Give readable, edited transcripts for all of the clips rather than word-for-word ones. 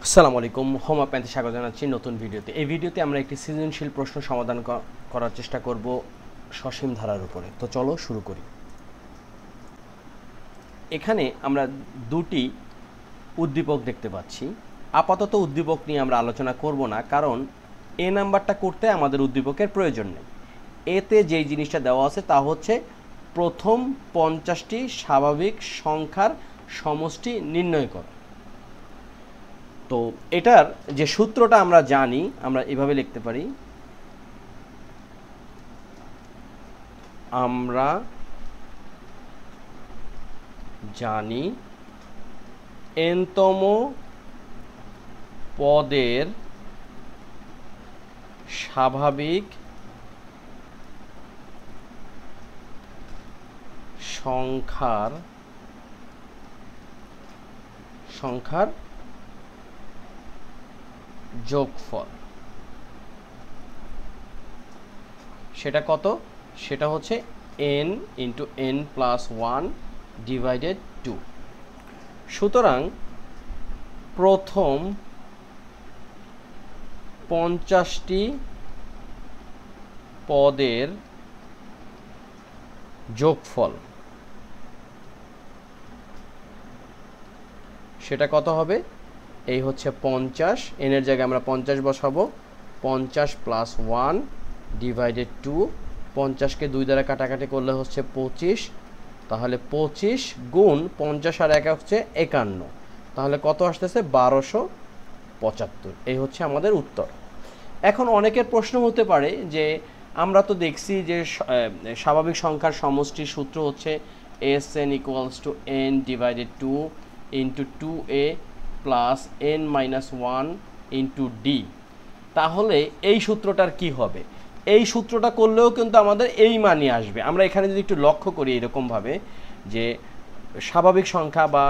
আসসালামু আলাইকুম, হোম আপনাতে স্বাগত জানাচ্ছি নতুন ভিডিওতে। এই ভিডিওতে আমরা একটি সৃজনশীল প্রশ্ন সমাধান করার চেষ্টা করব সসীম ধারার উপরে। তো চলো শুরু করি। এখানে আমরা দুটি উদ্দীপক দেখতে পাচ্ছি। আপাতত উদ্দীপক নিয়ে আমরা আলোচনা করব না, কারণ এ নাম্বারটা করতে আমাদের উদ্দীপকের প্রয়োজন নেই। এতে যেই জিনিসটা দেওয়া আছে তা হচ্ছে প্রথম 50টি স্বাভাবিক সংখ্যার সমষ্টি নির্ণয় করা। তো এটার যে সূত্রটা আমরা জানি, আমরা এভাবে লিখতে পারি, আমরা জানি nতম পদের স্বাভাবিক সংখ্যার যোগফল। সেটা কত? সেটা হচ্ছে n into n plus 1 divided 2। সুতরাং প্রথম 50টি পদের যোগফল সেটা কত হবে? এই হচ্ছে 50, এনের জায়গায় আমরা 50 বসাবো। 50 প্লাস 1 ডিভাইডেড 2। 50কে 2 দ্বারা কাটাকাটি করলে হচ্ছে 25, তাহলে 25 গুণ 50 আর 1 হচ্ছে 51, তাহলে কত আসতেছে? 1275। এই হচ্ছে আমাদের উত্তর। এখন অনেকের প্রশ্ন হতে পারে যে আমরা তো দেখছি যে স্বাভাবিক সংখ্যার সমষ্টির সূত্র হচ্ছে Sn equals to n divided 2 into 2a plus n minus 1 into D. তাহলে এই সূত্রটার কি হবে? এই সূত্রটা করলেও কিন্তু আমাদের এই মানই আসবে। আমরা এখানে যদি একটু লক্ষ্য করি এরকমভাবে, যে স্বাভাবিক সংখ্যা বা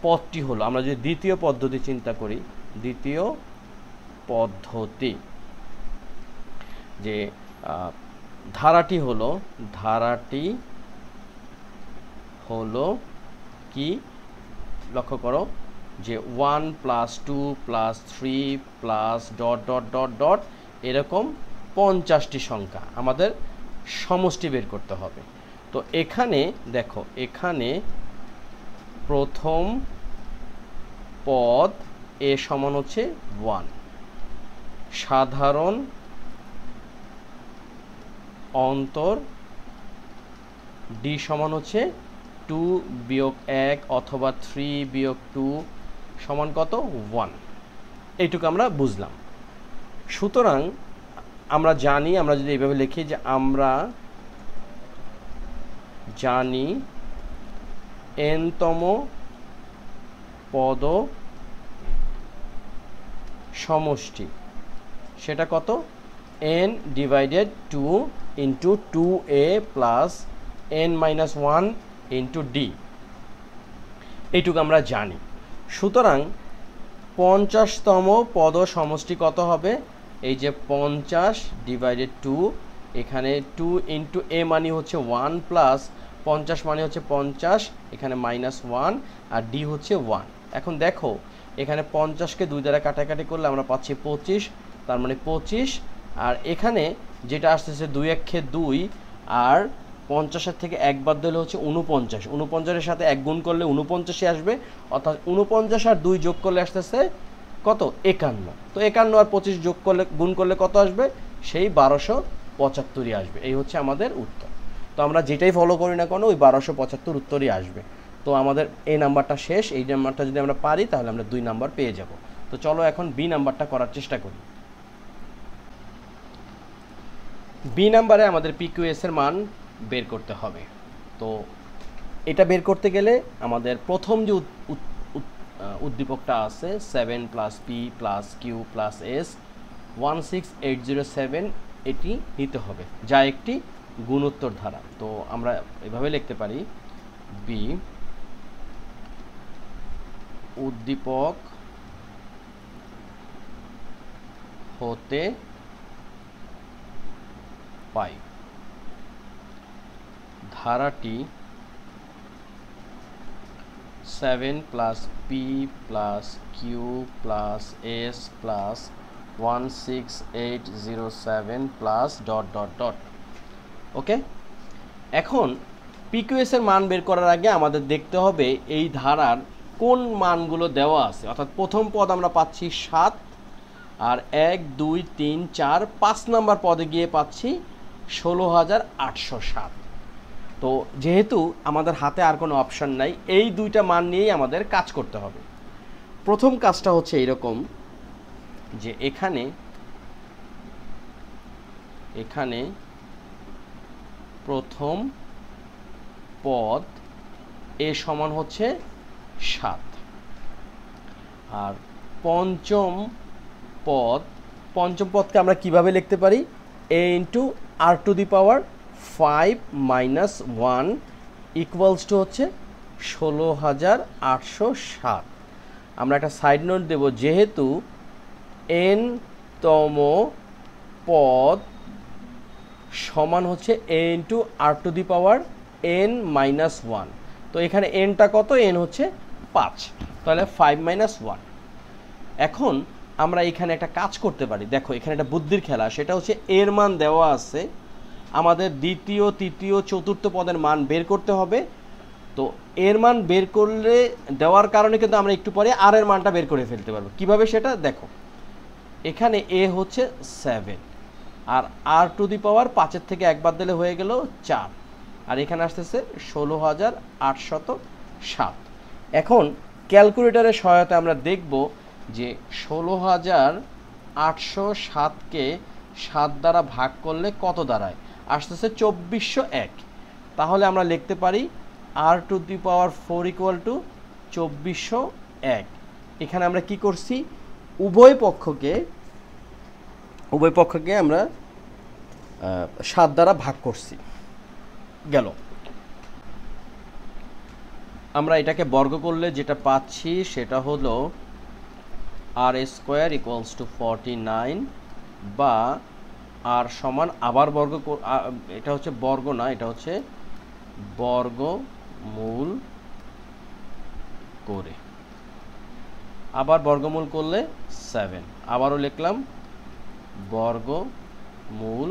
পদটি হলো, আমরা যদি দ্বিতীয় পদ্ধতি চিন্তা করি, দ্বিতীয় পদ্ধতি, যে ধারাটি হলো কি, লক্ষ্য করো যে 1 plus 2 plus 3 plus dot dot dot dot এরকম 50টি সংখ্যা আমাদের সমষ্টি বের করতে হবে। তো এখানে দেখো, এখানে প্রথম পদ এ সমান হচ্ছে 1, সাধারণ অন্তর ডি সমান হচ্ছে 2 বিয়োগ 1 অথবা 3 বিয়োগ 2 সমান কত? 1। এইটুকু আমরা বুঝলাম। সুতরাং আমরা জানি, আমরা যদি এইভাবে লিখি যে আমরা জানি nতম পদ সমষ্টি সেটা কত? n divided 2 into 2a plus n minus 1 into D. এইটুকু আমরা জানি। সুতরাং 50তম পদ সমষ্টি কত হবে? এই যে 50 ডিভাইডেড 2, এখানে 2 ইন্টু এ মানে হচ্ছে 1 প্লাস 50 মানে হচ্ছে 50, এখানে মাইনাস 1 আর ডি হচ্ছে 1। এখন দেখো, এখানে 50কে 2 দ্বারা কাটাকাটি করলে আমরা পাচ্ছি 25, তার মানে 25, আর এখানে যেটা আসতেছে 2 1 2, আর 50-এর থেকে একবার দিলে হচ্ছে 49, 49-এর সাথে 1 গুণ করলে 49ই আসবে, অর্থাৎ 49 আর 2 যোগ করলে আসতেছে কত? 51। তো 51 আর 25 যোগ করলে, গুণ করলে কত আসবে? সেই 1275ই আসবে। এই হচ্ছে আমাদের উত্তর। তো আমরা যেটাই ফলো করি না কেন, ওই 1275 উত্তরই আসবে। তো আমাদের এই নাম্বারটা শেষ। এই নাম্বারটা যদি আমরা পারি তাহলে আমরা 2 নাম্বার পেয়ে যাব। তো চলো এখন বি নাম্বারটা করার চেষ্টা করি। বি নাম্বারে আমাদের পিকিউএস এর মান বের করতে হবে। তো এটা বের করতে গেলে আমাদের প্রথম যে উদ্দীপকটা আছে 7 plus P plus Q plus S 16807, এটি নিতে হবে, যা একটি গুণোত্তর ধারা। তো আমরা এভাবে লিখতে পারি, বি উদ্দীপক হতে পাই ধারাটি 7 7 plus P plus Q plus S plus 16807 plus dot dot dot. Okay, এখন পিকিউএস এর মান বের করার আগে আমাদের দেখতে হবে এই ধারার কোন মানগুলো দেওয়া আছে। অর্থাৎ প্রথম পদ আমরা পাচ্ছি 7, আর 1 2 3 4 5 নাম্বার পদে গিয়ে পাচ্ছি 16,807। তো যেহেতু আমাদের হাতে আর কোনো অপশন নাই, এই দুইটা মান নিয়েই আমাদের কাজ করতে হবে। প্রথম কাজটা হচ্ছে এইরকম যে এখানে প্রথম পদ এ সমান হচ্ছে 7, আর পঞ্চম পদকে আমরা কিভাবে লিখতে পারি? a into r to the power 5 minus 1 equals to হচ্ছে 16,807। আমরা একটা সাইড নোট দেব, যেহেতু n তম পদ সমান হচ্ছে a into r to the power n minus 1, তো এখানে nটা কত? n হচ্ছে 5, তাহলে 5 মাইনাস 1। এখন আমরা এখানে একটা কাজ করতে পারি। দেখো এখানে একটা বুদ্ধির খেলা, সেটা হচ্ছে এর মান দেওয়া আছে, আমাদের দ্বিতীয় তৃতীয় চতুর্থ পদের মান বের করতে হবে। তো এর মান বের করলে দেওয়ার কারণে কিন্তু আমরা একটু পরে আর এর মানটা বের করে ফেলতে পারবো। কিভাবে সেটা দেখো, এখানে এ হচ্ছে 7, আর আর টু দি পাওয়ার 5-এর থেকে একবার দিলে হয়ে গেল 4, আর এখানে আসতেছে 16,807। এখন ক্যালকুলেটরের সহায়তায় আমরা দেখব যে 16,807কে 7 দ্বারা ভাগ করলে কত দাঁড়ায়? আসতেছে 2401। তাহলে আমরা লিখতে পারি R to the power 4 equal to 2401। এখানে আমরা কি করছি? উভয় পক্ষকে আমরা 7 দ্বারা ভাগ করছি। গেল, আমরা এটাকে বর্গ করলে যেটা পাচ্ছি সেটা হলো আর স্কোয়ার ইকুয়ালস টু 49, বা আর সমান আবার এটা হচ্ছে বর্গ না, এটা হচ্ছে বর্গমূল করে, আবার বর্গমূল করলে 7, আবারও লিখলাম বর্গমূল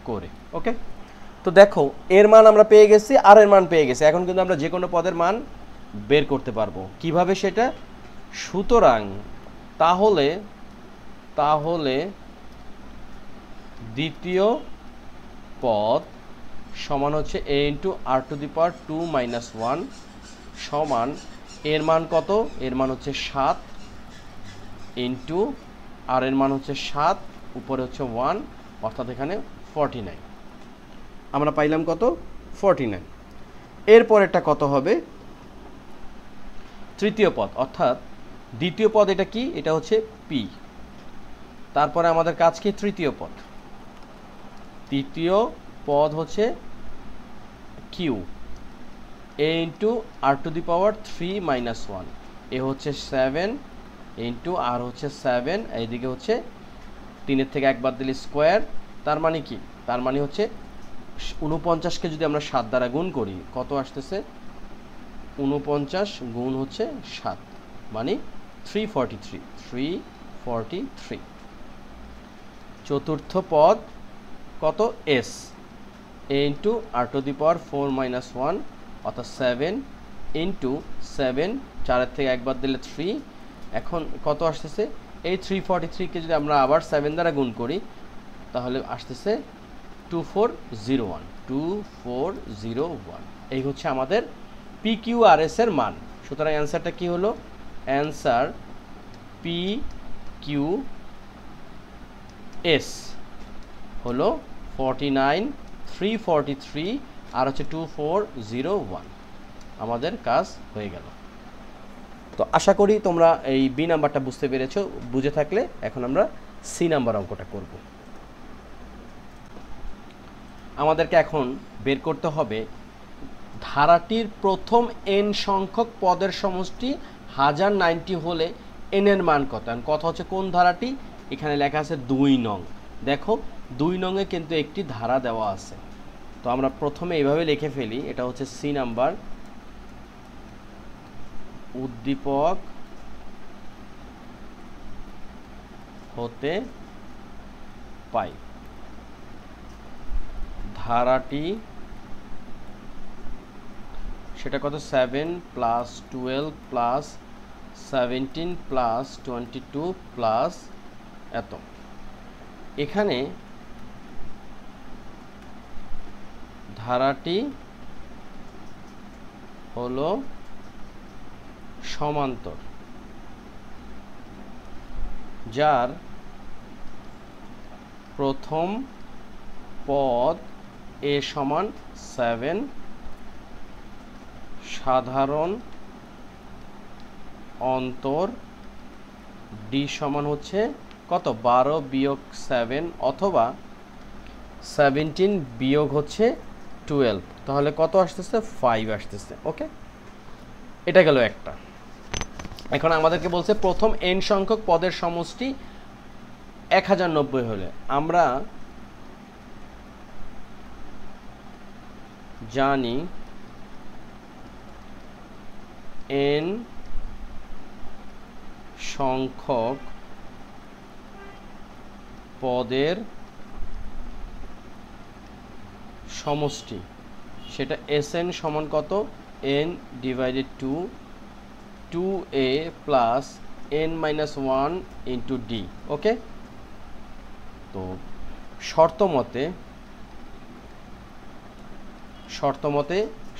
করে। ওকে, তো দেখো এর মান আমরা পেয়ে গেছি, আর এর মান পেয়ে গেছি। এখন কিন্তু আমরা যে কোনো পদের মান বের করতে পারবো। কিভাবে সেটা? সুতরাং তাহলে দ্বিতীয় পদ সমান হচ্ছে a into r to the power 2 minus 1 সমান এর মান কত? এর মান হচ্ছে 7 ইন্টু আর এর মান হচ্ছে 7, উপরে হচ্ছে 1, অর্থাৎ এখানে 49। আমরা পাইলাম কত? 49। এরপরেরটা কত হবে? তৃতীয় পদ, অর্থাৎ দ্বিতীয় পদ এটা কি? এটা হচ্ছে পি। তারপরে আমাদের কাজ কি? তৃতীয় পদ হচ্ছে Q, a into r to the power 3 minus 1, a হচ্ছে 7 ইন্টু আর হচ্ছে 7, এইদিকে হচ্ছে 3-এর থেকে একবার দিলে স্কোয়ার। তার মানে কি? তার মানে হচ্ছে 49কে যদি আমরা 7 দ্বারা গুণ করি, কত আসতেছে? 49 গুণ হচ্ছে 7, মানে 343। চতুর্থ পদ কত? S, a into r to the power 4 minus 1, অর্থাৎ 7 ইন্টু 7, 4-এর থেকে একবার দিলে 3। এখন কত আসতেছে? এই 343কে যদি আমরা আবার 7 দ্বারা গুণ করি, তাহলে আসতেছে 2401। এই হচ্ছে আমাদের PQRS এর মান। সুতরাং অ্যান্সারটা কি হলো? অ্যান্সার PQS হলো 49,343, আর হচ্ছে 2401। আমাদের কাজ হয়ে গেল। তো আশা করি তোমরা এই বি নাম্বারটা বুঝতে পেরেছো। বুঝে থাকলে এখন আমরা সি নাম্বার অঙ্কটা করব। আমাদেরকে এখন বের করতে হবে ধারাটির প্রথম n সংখ্যক পদের সমষ্টি 1090 হলে n এর মান কত। কথা হচ্ছে কোন ধারাটি? এখানে লেখা আছে 2 নং। দেখো 2 নংয়ে কিন্তু একটি ধারা দেওয়া আছে। তো আমরা প্রথমে এইভাবে লিখে ফেলি, এটা হচ্ছে সি নাম্বার উদ্দীপক হতে পাই। ধারাটি সেটা কত 7 প্লাস 12 প্লাস 17 প্লাস 22 প্লাস এত। এখানে ধারাটি হলো সমান্তর, যার প্রথম পদ a সমান 7, সাধারণ অন্তর d সমান হচ্ছে কত 12 বিয়োগ 7 অথবা 17 বিয়োগ হচ্ছে 12, তাহলে কত আসতেছে 5 আসতেছে। ওকে, এটা গেল একটা। এখন আমাদেরকে বলছে প্রথম n সংখ্যক পদের সমষ্টি 1090 হলে আমরা জানি n সংখ্যক পদের সমষ্টি, সেটা Sn সমান কত n divided to 2a plus n minus 1 into d। Okay, তো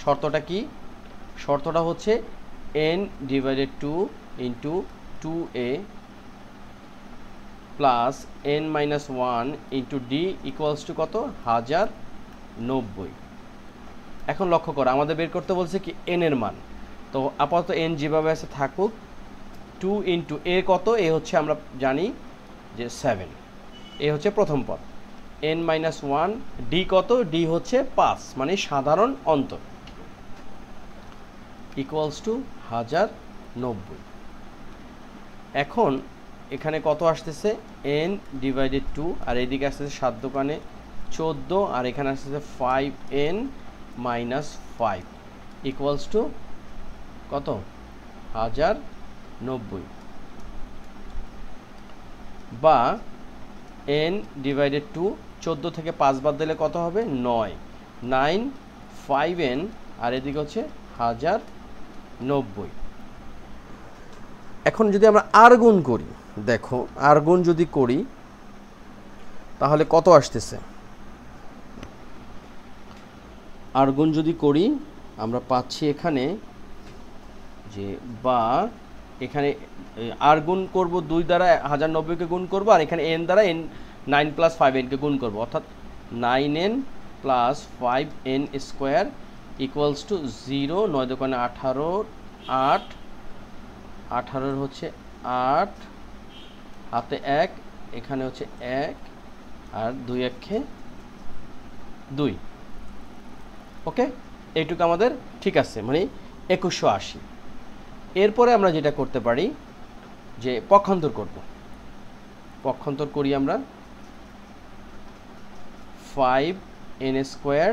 শর্তটা কি? শর্তটা হচ্ছে n divided to into 2a plus n minus 1 into d equals to কত 1090। এখন লক্ষ্য করো, আমাদের বের করতে বলছে কি n এর মান। তো আপাতত n যেভাবে আছে থাকুক। 2 ইন্টু a কত? a হচ্ছে আমরা জানি যে 7, a হচ্ছে প্রথম পদ। n মাইনাস 1 d কত? d হচ্ছে 5, মানে সাধারণ অন্তর, ইকুয়ালস টু 1090। এখন এখানে কত আসতেছে n ডিভাইডেড 2, আর এদিকে আসতেছে 7 দোকানে 14, আর এখানে আসতেছে 5n মাইনাস 5 ইকুয়ালস টু কত 1090, বা n ডিভাইডেড 2, 14 থেকে 5 বাদ দিলে কত হবে 9, 9 5n, আর এদিকে হচ্ছে 1090। এখন যদি আমরা আর গুণ করি, দেখো আর গুণ যদি করি তাহলে কত আসতেছে? আর গুণ যদি করি আমরা পাচ্ছি এখানে যে, বা এখানে আর গুণ করব 2 দ্বারা 1090কে গুণ করব, আর এখানে n দ্বারা n 9 প্লাস 5nকে গুণ করব, অর্থাৎ 9n plus 5n square equals to 0। 9 দোকানে 18, 8, 18 হচ্ছে 8, হাতে 1, এখানে হচ্ছে 1, আর 2 একে 2। ওকে, এইটুকু আমাদের ঠিক আছে, মানে 2180। এরপরে আমরা যেটা করতে পারি যে পক্ষান্তর করব। পক্ষান্তর করি আমরা 5n square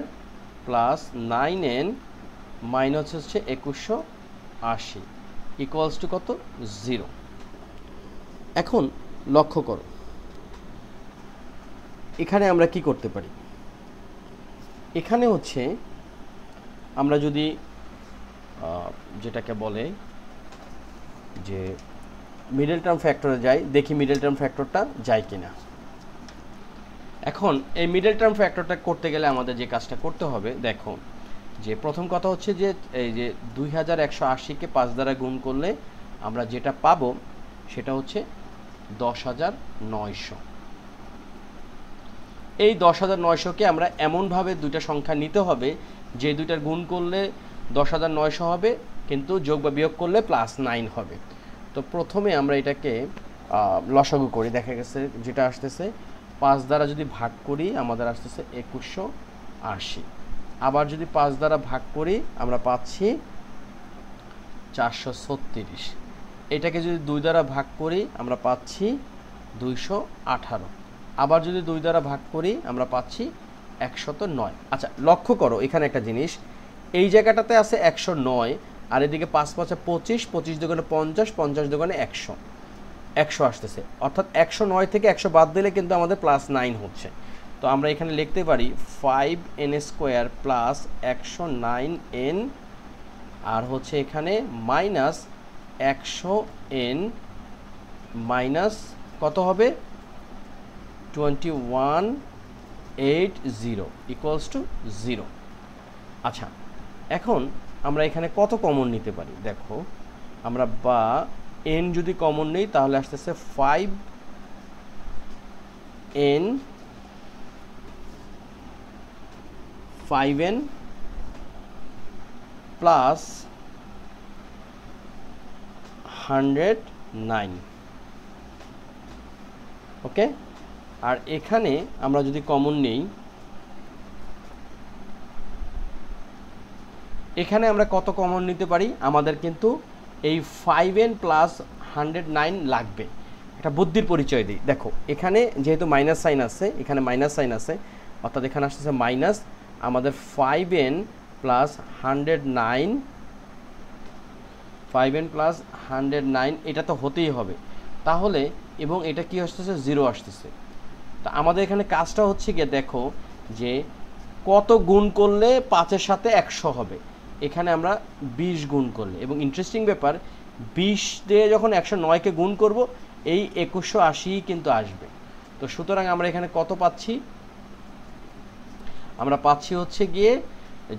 plus 9n minus হচ্ছে 2180 ইকুয়ালস টু কত 0। এখন লক্ষ্য করো, এখানে আমরা কি করতে পারি? এখানে হচ্ছে আমরা যদি যেটাকে বলে যে মিডল টার্ম ফ্যাক্টরে যাই, দেখি মিডল টার্ম ফ্যাক্টরটা যায় কিনা। এখন এই মিডল টার্ম ফ্যাক্টরটা করতে গেলে আমাদের যে কাজটা করতে হবে, দেখো যে প্রথম কথা হচ্ছে যে এই যে 2180কে 5 দ্বারা গুণ করলে আমরা যেটা পাবো সেটা হচ্ছে 10,900। এই 10,900কে আমরা এমনভাবে দুইটা সংখ্যা নিতে হবে যে দুইটার গুণ করলে 10,900 হবে, কিন্তু যোগ বা বিয়োগ করলে +9 হবে। তো প্রথমে আমরা এটাকে লসাগু করি, দেখা গেছে যেটা আসতেছে 5 দ্বারা যদি ভাগ করি আমাদের আসতেছে 2180। আবার যদি 5 দ্বারা ভাগ করি আমরা পাচ্ছি 436। এটাকে যদি 2 দ্বারা ভাগ করি আমরা পাচ্ছি 218। আবার যদি 2 দ্বারা ভাগ করি আমরা পাচ্ছি 109। আচ্ছা লক্ষ্য করো এখানে একটা জিনিস, এই জায়গাটাতে আছে 109, আর এদিকে 5 5 25, 25 দুগুণে 50, 50 দুগুণে 100, 100 আসতেছে। অর্থাৎ 109 থেকে 100 বাদ দিলে কিন্তু আমাদের +9 হচ্ছে। তো আমরা এখানে লিখতে পারি 5n² প্লাস 109n, আর হচ্ছে এখানে মাইনাস 100n মাইনাস কত হবে 2180 ইকুয়ালস টু 0। আচ্ছা, এখন আমরা এখানে কত কমন নিতে পারি? দেখো আমরা বা n যদি কমন নেই তাহলে আসতেছে 5n প্লাস 109, ওকে। আর এখানে আমরা যদি কমন নেই, এখানে আমরা কত কমন নিতে পারি? আমাদের কিন্তু এই 5n প্লাস 109 লাগবে। এটা বুদ্ধির পরিচয় দিই। দেখো এখানে যেহেতু মাইনাস সাইন আছে, এখানে মাইনাস সাইন আছে, অর্থাৎ এখানে আসতেছে মাইনাস। আমাদের 5n প্লাস 109, 5n প্লাস 109 এটা তো হতেই হবে তাহলে, এবং এটা কি আসতেছে 0 আসতেছে। তা আমাদের এখানে কাজটা হচ্ছে গিয়ে দেখো যে কত গুণ করলে 5-এর সাথে 100 হবে। এখানে আমরা 20 গুণ করলে, এবং ইন্টারেস্টিং ব্যাপার 20 দিয়ে যখন 109কে গুণ করব এই 2180 কিন্তু আসবে। তো সুতরাং আমরা এখানে কত পাচ্ছি? আমরা পাচ্ছি হচ্ছে গিয়ে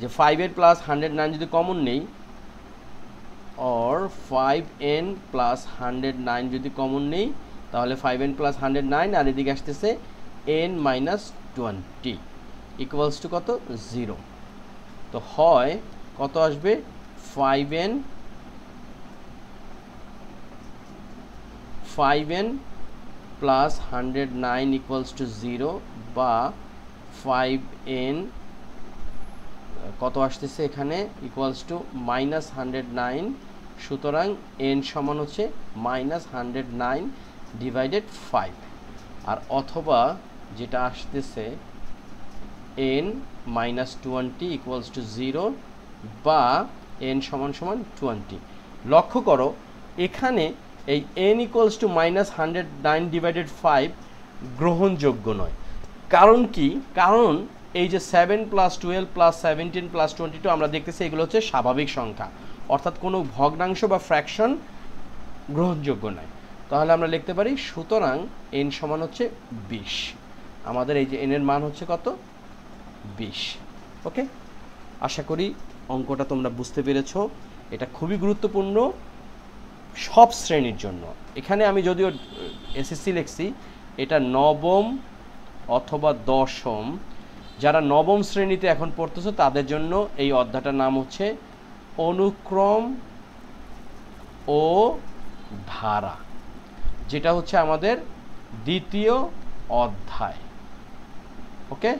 যে 5n প্লাস 109 যদি কমন নেই, অর 5n প্লাস 109 যদি কমন নেই তাহলে 5n প্লাস 109 আর এদিকে আসতেছে n মাইনাস 20 ইকুয়ালস টু কত? 0। তো হয় কত আসবে? 5n প্লাস 109 ইকুয়ালস টু 0, বা 5n কত আসতেছে এখানে ইকুয়ালস টু মাইনাস 109। সুতরাং n সমান হচ্ছে মাইনাস 109 ডিভাইডেড 5, আর অথবা যেটা আসতেছে n মাইনাস 20 ইকুয়ালস টু 0, বা n সমান সমান 20। লক্ষ্য করো এখানে এই n equals to minus 109 divided 5 গ্রহণযোগ্য নয়। কারণ কি? কারণ এই যে 7 প্লাস 12 প্লাস 17 প্লাস 22 আমরা দেখতেছি এগুলো হচ্ছে স্বাভাবিক সংখ্যা, অর্থাৎ কোনো ভগ্নাংশ বা ফ্র্যাকশন গ্রহণযোগ্য নয়। তাহলে আমরা লিখতে পারি সুতরাং n সমান হচ্ছে 20। আমাদের এই যে n এর মান হচ্ছে কত? 20। ওকে, আশা করি অঙ্কটা তোমরা বুঝতে পেরেছো। এটা খুবই গুরুত্বপূর্ণ সব শ্রেণীর জন্য। এখানে আমি যদিও এসএসসি লিখছি, এটা নবম অথবা দশম, যারা নবম শ্রেণীতে এখন পড়তেছো তাদের জন্য এই অধ্যায়টার নাম হচ্ছে অনুক্রম ও ধারা, যেটা হচ্ছে আমাদের দ্বিতীয় অধ্যায়। ওকে,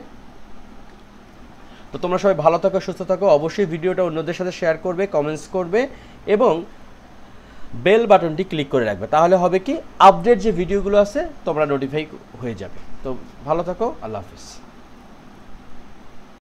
তো তোমরা সবাই ভালো থাকো, সুস্থ থাকো। অবশ্যই ভিডিওটা অন্যদের সাথে শেয়ার করবে, কমেন্টস করবে এবং বেল বাটনটি ক্লিক করে রাখবে। তাহলে হবে কি, আপডেট যে ভিডিওগুলো আছে তোমরা নোটিফাই হয়ে যাবে। তো ভালো থাকো, আল্লাহ হাফিজ।